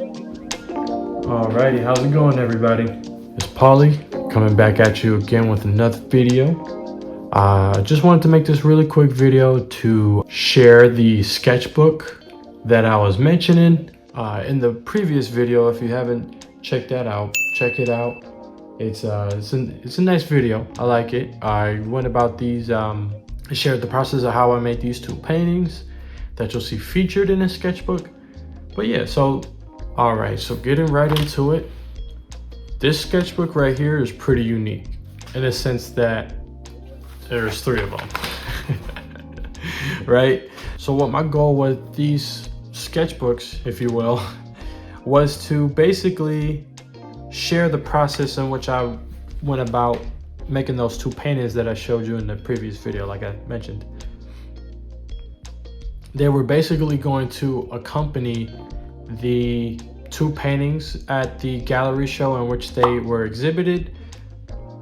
Alrighty, how's it going, everybody? It's Paulie coming back at you again with another video. I just wanted to make this really quick video to share the sketchbook that I was mentioning in the previous video. If you haven't checked that out, check it out. It's a nice video. I like it. I went about these. I shared the process of how I made these two paintings that you'll see featured in the sketchbook. But yeah, so all right, so getting right into it. This sketchbook right here is pretty unique in the sense that there's three of them, right? So what my goal with these sketchbooks, if you will, was to basically share the process in which I went about making those two paintings that I showed you in the previous video, like I mentioned. They were basically going to accompany the two paintings at the gallery show in which they were exhibited.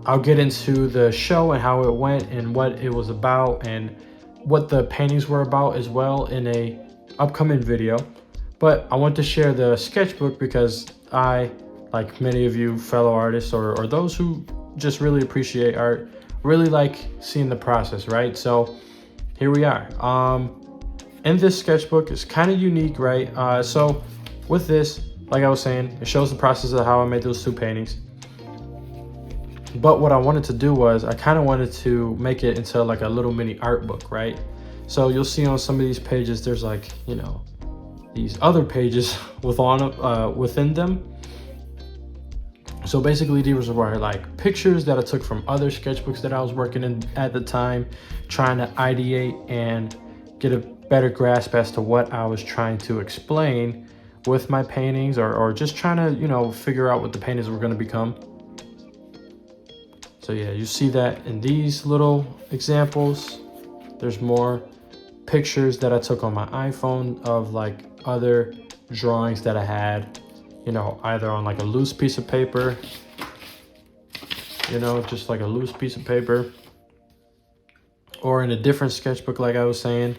I'll get into the show and how it went and what it was about and what the paintings were about as well in a upcoming video. But I want to share the sketchbook because I, like many of you fellow artists or those who just really appreciate art, really like seeing the process, right? So here we are. In this sketchbook, it's kind of unique, right? So with this, like I was saying, it shows the process of how I made those two paintings. But what I wanted to do was I kind of wanted to make it into like a little mini art book, right? So you'll see on some of these pages, there's like, you know, these other pages within them. So basically these were like pictures that I took from other sketchbooks that I was working in at the time, trying to ideate and get a better grasp as to what I was trying to explain with my paintings, or just trying to, you know, figure out what the paintings were going to become. So yeah, you see that in these little examples. There's more pictures that I took on my iPhone of like other drawings that I had, you know, either on like a loose piece of paper, you know, just like a loose piece of paper, or in a different sketchbook like I was saying.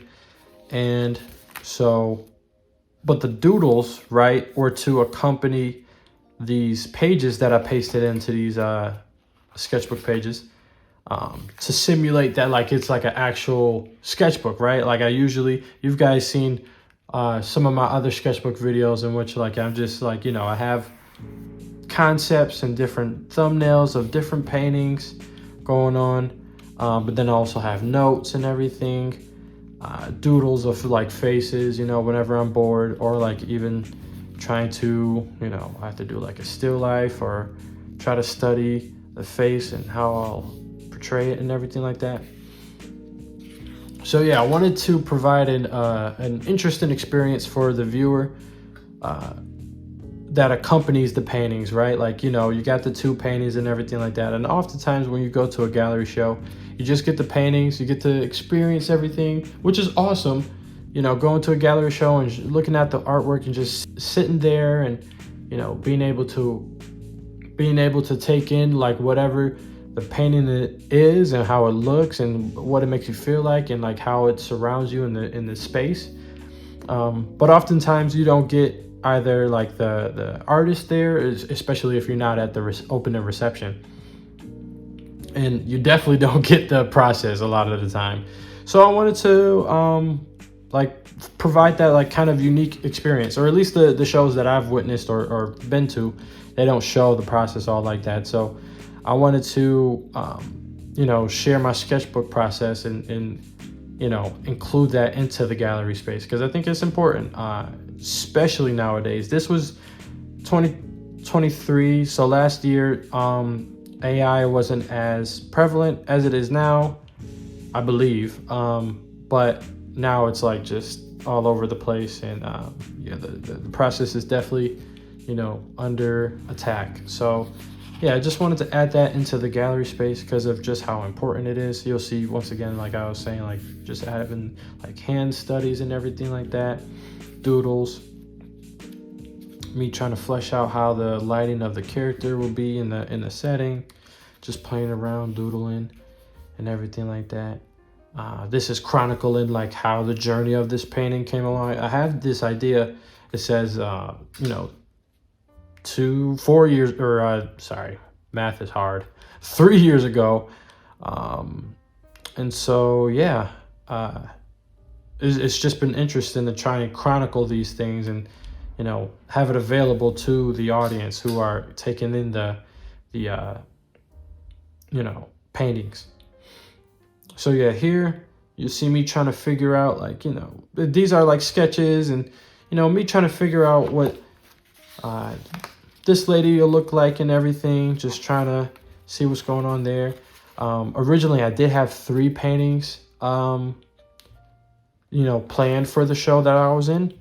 And so, but the doodles, right, were to accompany these pages that I pasted into these sketchbook pages, to simulate that like it's like an actual sketchbook, right? Like you've guys seen some of my other sketchbook videos in which like I'm just like, you know, I have concepts and different thumbnails of different paintings going on, but then I also have notes and everything. Doodles of like faces, you know, whenever I'm bored, or like even trying to, you know, I have to do like a still life or try to study the face and how I'll portray it and everything like that. So yeah, I wanted to provide an interesting experience for the viewer that accompanies the paintings, right? Like, you know, you got the two paintings and everything like that. And oftentimes when you go to a gallery show, you just get the paintings, you get to experience everything, which is awesome. You know, going to a gallery show and looking at the artwork and just sitting there and, you know, being able to take in like whatever the painting is and how it looks and what it makes you feel like and like how it surrounds you in the space. But oftentimes you don't get either like the artist there, especially if you're not at the opening reception. And you definitely don't get the process a lot of the time. So I wanted to like provide that like kind of unique experience, or at least the shows that I've witnessed or been to, they don't show the process all like that. So I wanted to you know, share my sketchbook process and you know, include that into the gallery space, because I think it's important, especially nowadays. This was 2023, so last year AI wasn't as prevalent as it is now, I believe, but now it's like just all over the place, and yeah, the process is definitely, you know, under attack. So yeah, I just wanted to add that into the gallery space because of just how important it is. You'll see, once again, like I was saying, like just having like hand studies and everything like that, doodles, me trying to flesh out how the lighting of the character will be in the setting, just playing around, doodling and everything like that. This is chronicling like how the journey of this painting came along. I have this idea. It says, you know, 4 years, or sorry, math is hard, 3 years ago. And so, yeah, it's just been interesting to try and chronicle these things and, you know, have it available to the audience who are taking in the you know, paintings. So yeah, here you see me trying to figure out, like, you know, these are like sketches, and, you know, me trying to figure out what this lady will look like and everything, just trying to see what's going on there. Originally I did have 3 paintings, you know, planned for the show that I was in,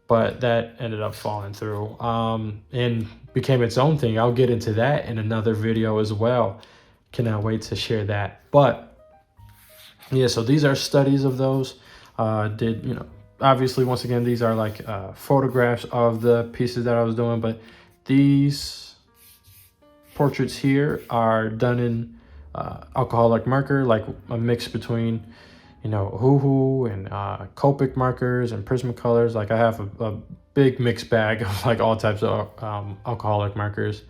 but that ended up falling through, and became its own thing. I'll get into that in another video as well. Cannot wait to share that. But yeah, so these are studies of those. You know, obviously, once again, these are like photographs of the pieces that I was doing, but these portraits here are done in alcoholic marker, like a mix between, you know, hoo-hoo and Copic markers and Prismacolors. Like I have a big mixed bag of like all types of alcoholic markers.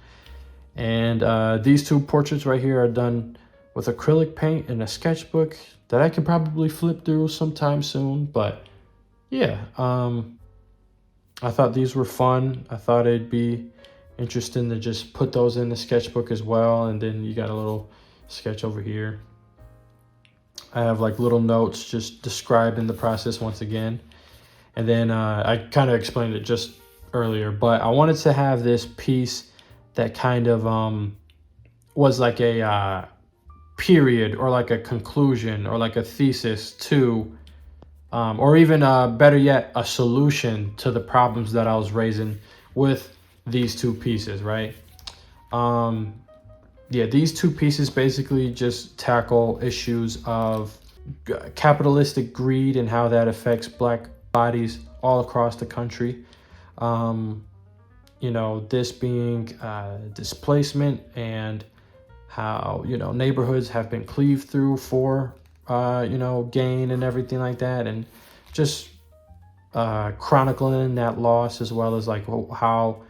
And these 2 portraits right here are done with acrylic paint in a sketchbook that I can probably flip through sometime soon. But yeah, I thought these were fun. I thought it'd be interesting to just put those in the sketchbook as well. And then you got a little sketch over here. I have like little notes just describing the process once again. And then I kind of explained it just earlier, but I wanted to have this piece that kind of was like a period, or like a conclusion, or like a thesis to, or even better yet, a solution to the problems that I was raising with these 2 pieces, right? Yeah, these 2 pieces basically just tackle issues of capitalistic greed and how that affects Black bodies all across the country. You know, this being displacement, and how, you know, neighborhoods have been cleaved through for, you know, gain and everything like that. And just chronicling that loss, as well as like how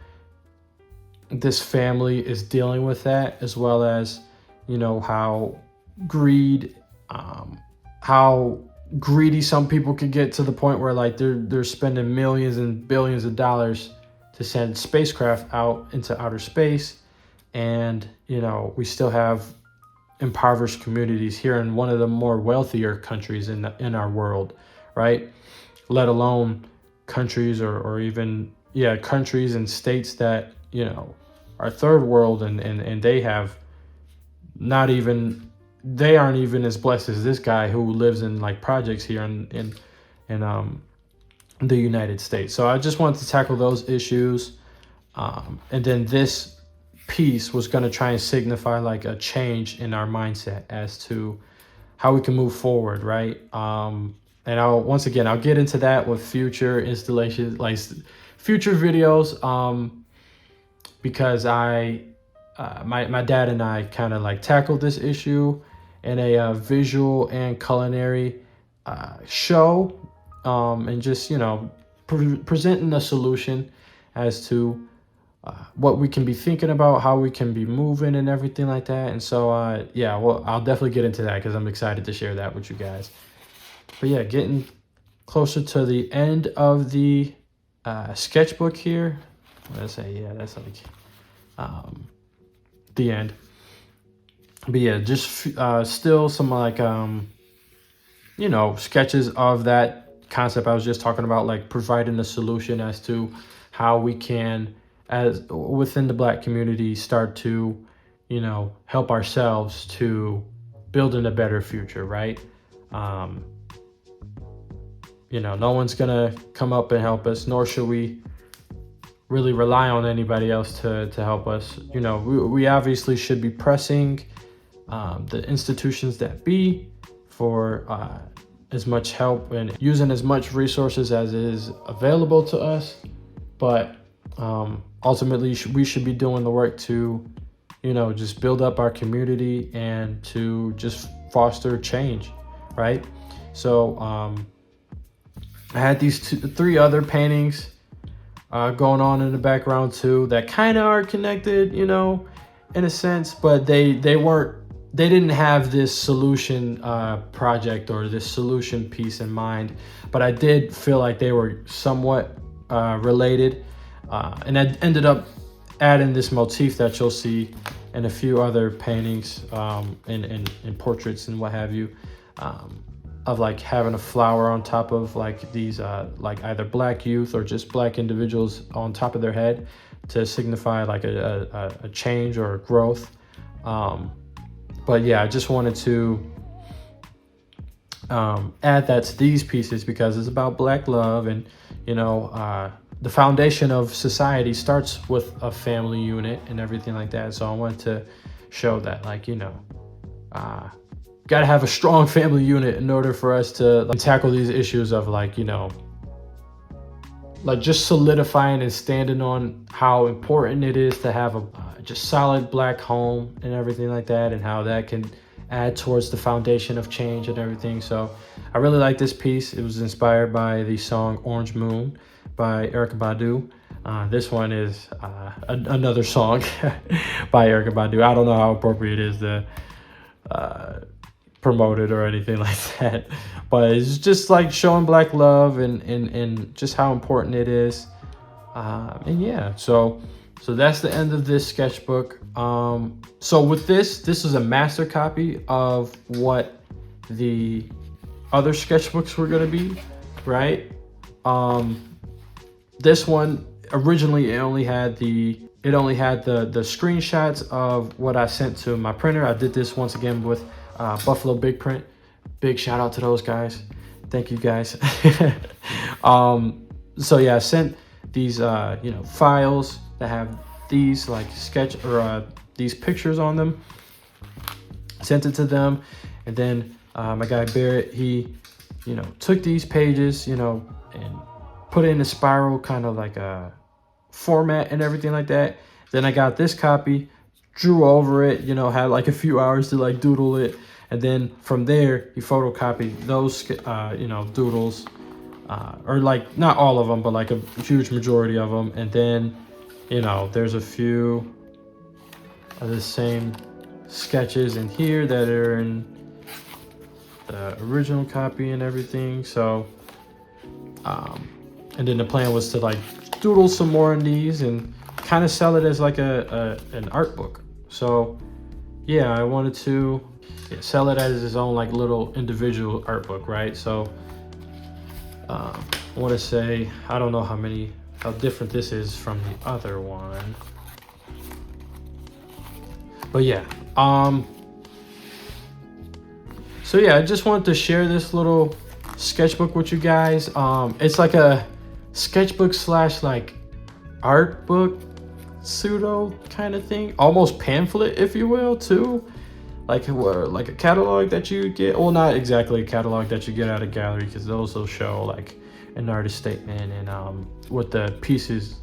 this family is dealing with that, as well as, you know, how greed, how greedy some people could get to the point where like they're spending millions and billions of dollars to send spacecraft out into outer space. And, you know, we still have impoverished communities here in one of the more wealthier countries in our world, right? Let alone countries or even, yeah, countries and states that, you know, are third world, and they have not even, they aren't even as blessed as this guy who lives in like projects here in the United States. So I just wanted to tackle those issues. And then this piece was going to try and signify like a change in our mindset as to how we can move forward, right? And I'll get into that with future installations, like future videos, because my dad and I kind of like tackled this issue in a visual and culinary show, and just, you know, presenting a solution as to what we can be thinking about, how we can be moving and everything like that. And so, yeah, well, I'll definitely get into that because I'm excited to share that with you guys. But yeah, getting closer to the end of the sketchbook here. Let's say, yeah, that's like the end. But yeah, just still some like, you know, sketches of that concept I was just talking about, like providing a solution as to how we can, as within the Black community, start to, you know, help ourselves to building a better future, right? You know, no one's gonna come up and help us, nor should we really rely on anybody else to help us. You know, we obviously should be pressing the institutions that be for as much help and using as much resources as is available to us. But ultimately, we should be doing the work to, you know, just build up our community and to just foster change, right? So I had these 3 other paintings going on in the background too that kind of are connected, you know, in a sense, but they didn't have this solution project or this solution piece in mind. But I did feel like they were somewhat related, and I ended up adding this motif that you'll see in a few other paintings, in portraits and what have you, of like having a flower on top of like these like either black youth or just black individuals on top of their head to signify like a change or a growth. But yeah, I just wanted to add that to these pieces because it's about Black love, and you know, the foundation of society starts with a family unit and everything like that. So I wanted to show that, like, you know, got to have a strong family unit in order for us to like, tackle these issues of like, you know, like just solidifying and standing on how important it is to have a just solid Black home and everything like that, and how that can add towards the foundation of change and everything. So I really like this piece. It was inspired by the song Orange Moon by Erykah Badu. This one is another song by Erykah Badu. I don't know how appropriate it is to promote it or anything like that, but it's just like showing Black love and just how important it is. And yeah, so that's the end of this sketchbook. So with this is a master copy of what the other sketchbooks were going to be, right? This one originally it only had the screenshots of what I sent to my printer. I did this once again with Buffalo Big Print. Big shout out to those guys. Thank you guys. So yeah, I sent these you know, files that have these like sketch or these pictures on them. Sent it to them, and then my guy Barrett, he, you know, took these pages, you know, and put it in a spiral kind of like a format and everything like that. Then I got this copy, drew over it, you know, had like a few hours to like doodle it, and then from there he photocopied those you know, doodles, or like not all of them, but like a huge majority of them. And then, you know, there's a few of the same sketches in here that are in the original copy and everything. So and then the plan was to like doodle some more in these and kind of sell it as like an art book. So yeah, I wanted to sell it as its own like little individual art book, right? So I want to say, I don't know how different this is from the other one, but yeah. So yeah, I just wanted to share this little sketchbook with you guys. It's like a sketchbook slash like art book pseudo kind of thing, almost pamphlet if you will too, like a catalog that you get. Well, not exactly a catalog that you get at a gallery, because those will show like an artist statement and what the pieces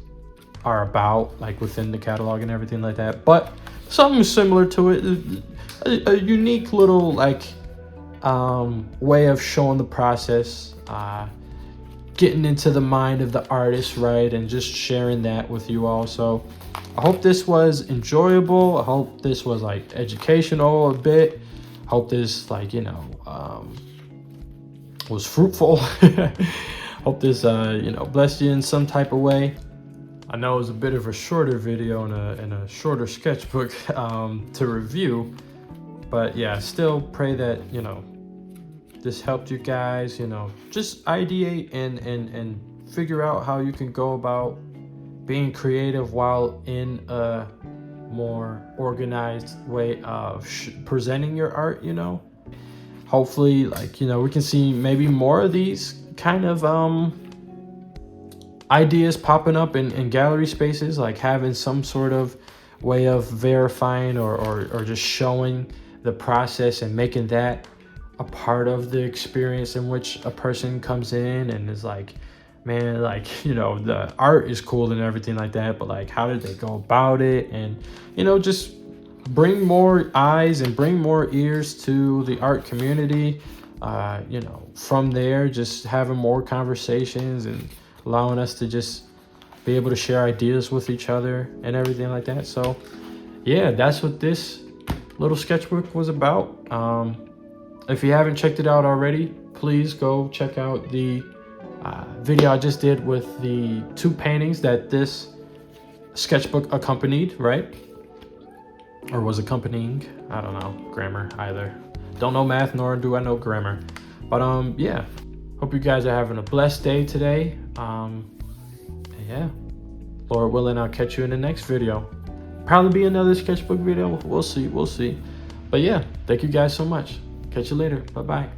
are about, like within the catalog and everything like that. But something similar to it, a unique little like way of showing the process, getting into the mind of the artist, right, and just sharing that with you all. So I hope this was enjoyable. I hope this was like educational a bit. I hope this, like, you know, was fruitful. Hope this you know, blessed you in some type of way. I know it was a bit of a shorter video and a shorter sketchbook to review, but yeah, still pray that, you know, this helped you guys, you know, just ideate and figure out how you can go about being creative while in a more organized way of presenting your art, you know. Hopefully, like, you know, we can see maybe more of these kind of ideas popping up in gallery spaces, like having some sort of way of verifying or just showing the process and making that a part of the experience in which a person comes in and is like, man, like, you know, the art is cool and everything like that, but like, how did they go about it? And, you know, just bring more eyes and bring more ears to the art community. You know, from there, just having more conversations and allowing us to just be able to share ideas with each other and everything like that. So yeah, that's what this little sketchbook was about. If you haven't checked it out already, please go check out the video I just did with the 2 paintings that this sketchbook accompanied, right? Or was accompanying. I don't know grammar either. Don't know math, nor do I know grammar. But yeah, hope you guys are having a blessed day today. Yeah, Lord willing, I'll catch you in the next video. Probably be another sketchbook video. We'll see. But yeah, thank you guys so much. Catch you later. Bye-bye.